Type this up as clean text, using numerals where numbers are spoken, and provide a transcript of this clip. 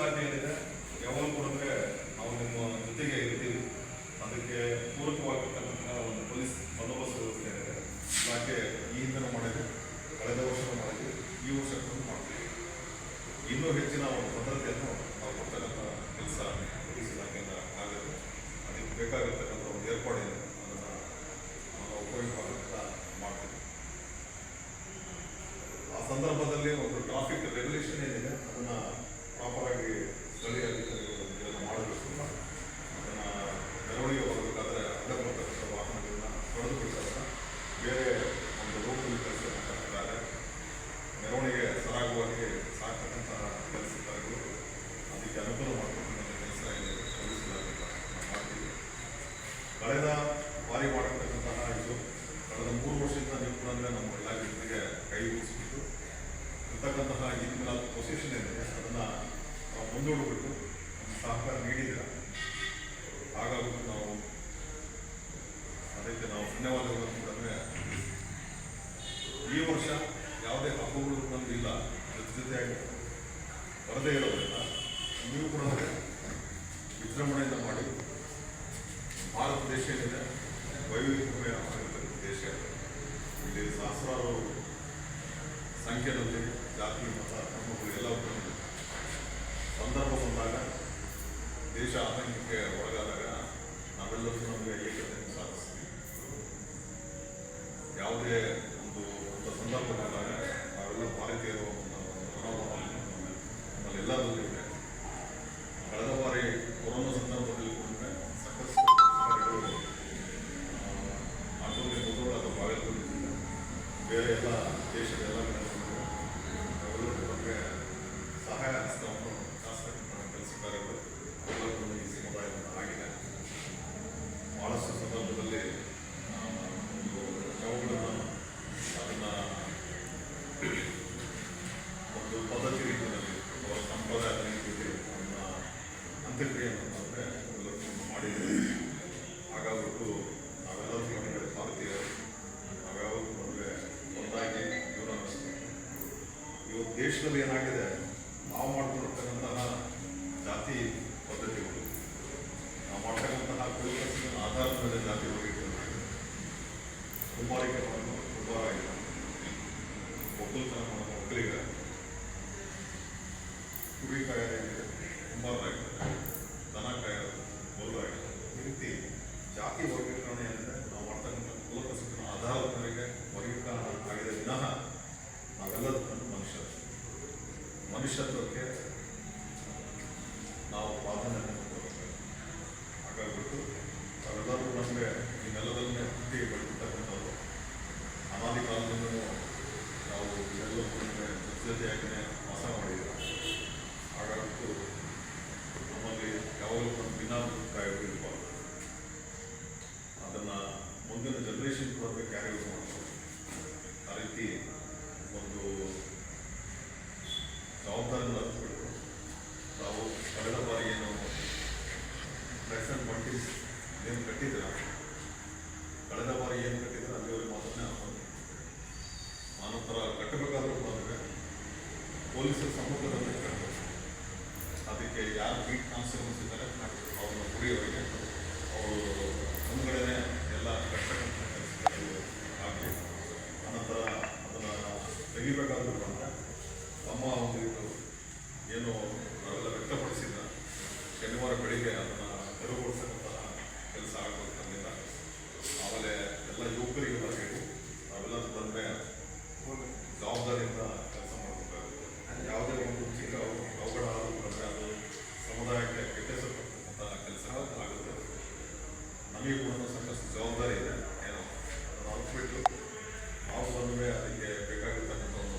ಇಲಾಖೆ ಏನಿದೆ ಯಾವಾಗ ಕೂಡ ನಾವು ನಿಮ್ಮ ಜೊತೆಗೆ ಇರ್ತೀವಿ. ಅದಕ್ಕೆ ಪೂರಕವಾಗಿರ್ತಕ್ಕಂತಹ ಒಂದು ಪೊಲೀಸ್ ಬಂದೋಬಸ್ತ್ ವ್ಯವಸ್ಥೆ ಏನಿದೆ ಇಲಾಖೆ ಈ ಹಿಂದೆ ಮಾಡಿದೆ, ಕಳೆದ ವರ್ಷ ಮಾಡಿದ್ವಿ, ಈ ವರ್ಷ ಮಾಡ್ತೀವಿ. ಇನ್ನೂ ಹೆಚ್ಚಿನ ಒಂದು ಭದ್ರತೆಯನ್ನು ನಾವು ಕೊಡ್ತಕ್ಕಂಥ ಕೆಲಸ ಪೊಲೀಸ್ ಇಲಾಖೆಯಿಂದ ಆಗುತ್ತೆ. ಅದಕ್ಕೆ ಬೇಕಾಗಿರ್ತಕ್ಕಂಥ ಒಂದು ಏರ್ಪಾಡಿದೆ, ಅದನ್ನು ನಾವು ಉಪಯೋಗವಾಗುತ್ತಾ ಮಾಡ್ತೀವಿ. ಆ ಸಂದರ್ಭದಲ್ಲಿ ಒಂದು ಟ್ರಾಫಿಕ್ ರೆಗ್ಯುಲೇಷನ್ ಏನಿದೆ ಅದನ್ನು ಪ್ರಾಪರಾಗಿ ಸ್ಥಳೀಯ ಅಧಿಕಾರಿಗಳು ಇದನ್ನು ಮಾಡಬೇಕು. ಅದನ್ನು ಮೆರವಣಿಗೆ ಬರಬೇಕಾದ್ರೆ ಅಡ್ಡ ಬರ್ತಕ್ಕಂಥ ವಾಹನಗಳನ್ನ ಹೊಡೆದುಬಿಡ್ತಾರೆ, ಬೇರೆ ಒಂದು ರೂಟಲ್ಲಿ ಕಳಿಸಬೇಕಾದ್ರೆ ಮೆರವಣಿಗೆ ಸರಾಗವಾಗಿ ಸಾಕ್ತಕ್ಕಂತಹ ಕೆಲಸಗಳು ಅದಕ್ಕೆ ಅನುಕೂಲ ಮಾಡ್ತಕ್ಕಂಥ ಕೆಲಸ ಏನಿದೆ ಪೊಲೀಸ್ ಇಲಾಖೆ ನಾವು ಮಾಡ್ತೀವಿ. ಕಳೆದ ಬಾರಿ ಮಾಡಿರ್ತಕ್ಕಂತಹ ಇದು ಕಳೆದ 3 ವರ್ಷದಿಂದ ನೀವು ಕೂಡ ನಮ್ಮ ಇಲಾಖೆ ಜೊತೆಗೆ ಕೈ ಜೋಡಿಸ್ಬಿಟ್ಟು ಇರ್ತಕ್ಕಂತಹ ಈದ್ ಮಿಲಾದ್ ಪೊಸಿಷನ್ ಏನಿದೆ ಅದನ್ನು ನಾವು ಮುಂದೂಡಿಬಿಟ್ಟು ಸಹಕಾರ ನೀಡಿದ್ದೀರ. ಹಾಗಾಗಿ ನಾವು ಅದಕ್ಕೆ ನಾವು ಧನ್ಯವಾದಗಳನ್ನು ಕೂಡ ಈ ವರ್ಷ ಯಾವುದೇ ಹಬ್ಬಗಳು ನಮ್ಗೆ ಇಲ್ಲ, ಜೊತೆಯಾಗಿ ಬರದೇ ಇರೋದ್ರಿಂದ ನೀವು ಕೂಡ ವಿಜೃಂಭಣೆಯಿಂದ ಮಾಡಿ. ಭಾರತ ದೇಶ ಏನಿದೆ ವೈವಿಧ್ಯಮಯ ಆಗಿರ್ತಕ್ಕಂಥ ದೇಶ, ಇಲ್ಲಿ ಸಹಸ್ರಾರು ಸಂಖ್ಯೆಯಲ್ಲಿ ಜಾತಿ ಮತ ಧರ್ಮಗಳು ಎಲ್ಲ ಸಂದರ್ಭ ಬಂದಾಗ ದೇಶ ಆತಂಕಕ್ಕೆ ಒಳಗಾದಾಗ ನಾವೆಲ್ಲರೂ ನಮಗೆ ಏಕತೆಯನ್ನು ಸಾಧಿಸ್ತೀವಿ. ಯಾವುದೇ ಒಂದು ಸಂದರ್ಭ ಬಂದಾಗ ನಾವೆಲ್ಲ ಭಾರತೀಯರು ಮನೋಭಾವ ನಮ್ಮಲ್ಲೆಲ್ಲದಲ್ಲೂ ಇದೆ. ಕಳೆದ ಬಾರಿ ಕೊರೋನಾ ಸಂದರ್ಭದಲ್ಲಿ ಕೂಡ ಸಾಕಷ್ಟು ಕಾರ್ಯಗಳು ಆಟೋಗೆ ಮೊದಲು ಅದು ಬಾಗಲಕೋಟೆ ಬೇರೆ ಎಲ್ಲ ದೇಶದ ಎಲ್ಲ ನಾವೆಲ್ಲರೂ ಬಗ್ಗೆ ಸಹಾಯ ಹಸ್ತವನ್ನು ಶಾಸಕರ ಕೆಲಸ ಕಾರ್ಯಗಳು ಎಲ್ಲರೂ ಈ ಸಮುದಾಯದಿಂದ ಆಗಿದೆ. ಭಾಳಷ್ಟು ಸಂದರ್ಭದಲ್ಲಿ ಒಂದು ಶವಗಳನ್ನು ಅದನ್ನು ಒಂದು ಪದ್ಧತಿ ರೀತಿಯಲ್ಲಿ ಅವರ ಸಂಪ್ರದಾಯದ ರೀತಿಯಲ್ಲಿ ಅದನ್ನು ಅಂತ್ಯಕ್ರಿಯೆಯನ್ನು ಅಂದರೆ ಎಲ್ಲರೂ ಮಾಡಿದ್ದೀವಿ. ಹಾಗಾಗ್ಬಿಟ್ಟು ನಾವೆಲ್ಲರೂ ಮನೆಗಳ ಭಾರತೀಯರು ನಾವ್ಯಾವತ್ತೂ ಮದುವೆ ಒಂದಾಗಿ ಜೀವನ ನಡೆಸ್ತೀವಿ. ಇವತ್ತು ದೇಶದಲ್ಲಿ ಏನಾಗಿದೆ, ನಾವು ಮಾಡ್ಕೊಂಡಿರ್ತಕ್ಕಂತಹ ಜಾತಿ ಪದ್ಧತಿಗಳು, ನಾವು ಮಾಡ್ತಕ್ಕಂತಹ ಕುಲಕಸಿನ ಆಧಾರದ ಮೇಲೆ ಜಾತಿ ವರ್ಗೀಕರಣ, ಕುಂಬಾರಿಕೆ ಮಾಡೋದು ಕುಂಬಾರ ಆಗಿದೆ, ಒಕ್ಕಲುತನ ಮಾಡೋದು ಒಕ್ಕಲಿಗ, ಕುರಿ ಕಾಯೋದಾಗಿದೆ ಕುಂಬಾರರಾಗಿದ್ದಾರೆ, ದನ ಕಾಯೋದು ಗೊಲ್ಲರಾಗಿದೆ. ಈ ರೀತಿ ಜಾತಿ ವರ್ಗೀಕರಣ ಏನಿದೆ ನಾವು ಮಾಡ್ತಕ್ಕಂಥ ಕುಲಕಸಿನ ಆಧಾರದ ಮೇರೆಗೆ ವರ್ಗೀಕರಣ ಆಗಿದೆ ವಿನಃ ನಾವೆಲ್ಲರೂ ಮನುಷ್ಯತ್ವಕ್ಕೆ ನಾವು ಪ್ರಾಧಾನ್ಯತೆ ಕೊಡಬೇಕು. ಹಾಗಾಗ್ಬಿಟ್ಟು ನಾವೆಲ್ಲರೂ ನಮಗೆ ಈ ನೆಲದಲ್ಲೇ ಹುಟ್ಟಿ ಬೆಳೆದಿರ್ತಕ್ಕಂಥವ್ರು ಅನಾದಿ ಕಾಲದಿಂದ ನಾವು ಎಲ್ಲರೂ ಜೊತೆಯಾಗಿಯೇ ವಾಸ ಮಾಡಿದ್ದೀವಿ. ಹಾಗಾಗ್ಬಿಟ್ಟು ನಮ್ಮಲ್ಲಿ ಯಾವಾಗಲೂ ಒಂದು ಭಿನ್ನಾಭಿಪ್ರಾಯ ಇರಬಾರ್ದು. ಅದನ್ನು ಮುಂದಿನ ಜನ್ರೇಷನ್ ಕೂಡ ಕ್ಯಾರಿ ಮಾಡಬೇಕು. ಆ ರೀತಿ ಒಂದು ಜವಾಬ್ದಾರಿಯನ್ನು ಅರಿತುಬಿಟ್ಟು ನಾವು ಕಳೆದ ಬಾರಿ ಏನು ಪ್ರೆಸೆಂಟ್ ಮಂಟೀಸ್ ಏನು ಕಟ್ಟಿದ್ದೀರ, ಕಳೆದ ಬಾರಿ ಏನು ಕಟ್ಟಿದ್ರೆ ಅಲ್ಲಿವರೆಗೆ ಮಾತ್ರನೇ ಹಾಕೊಂಡು ಆನಂತರ ಕಟ್ಟಬೇಕಾದ್ರೂ ಬಂದರೆ ಪೊಲೀಸರ ಸಮ್ಮುಖದಲ್ಲಿ ಕಟ್ಟಬೇಕು. ಅದಕ್ಕೆ ಯಾರು ಬೀಟ್ ಕಾನ್ಸ್ಟೇಬಲ್ಸ್ ಇದ್ದಾರೆ ಅವ್ರನ್ನ ಕುಡಿಯೋರಿಗೆ ಅವರು ಮುಂದ್ಗಡೆ ಎಲ್ಲ ಕಟ್ಟತಕ್ಕಂಥ ಕೆಲಸಗಳು ಆಗಲಿ. ಆನಂತರ ಅದನ್ನು ತೆಗಿಬೇಕಾದ್ರೂ ಬಂದರೆ ತಮ್ಮ ಒಂದು ಏನು ನಾವೆಲ್ಲ ವ್ಯಕ್ತಪಡಿಸಿದ ಶನಿವಾರ ಬೆಳಿಗ್ಗೆ ಅದನ್ನು ತೆರವುಗೊಳಿಸತಕ್ಕಂತಹ ಕೆಲಸ ಆಗಬೇಕು ನಮ್ಮಿಂದ. ಆಮೇಲೆ ಎಲ್ಲ ಯುವಕರಿಗೆಲ್ಲ ಹೇಳಿ ನಾವೆಲ್ಲ ಬಂದರೆ ಜವಾಬ್ದಾರಿಯಿಂದ ಕೆಲಸ ಮಾಡಬೇಕಾಗುತ್ತೆ. ಯಾವುದೇ ಒಂದು ಚಿಕ್ಕ ಅವಘಡ ಆದರೂ ಬಂದರೆ ಅದು ಸಮುದಾಯಕ್ಕೆ ಕೆಟ್ಟ ಹೆಸರು ಕೊಡ್ತಕ್ಕಂಥ ಕೆಲಸ ಆಗುತ್ತೆ. ನಮಗೆ ಕೂಡ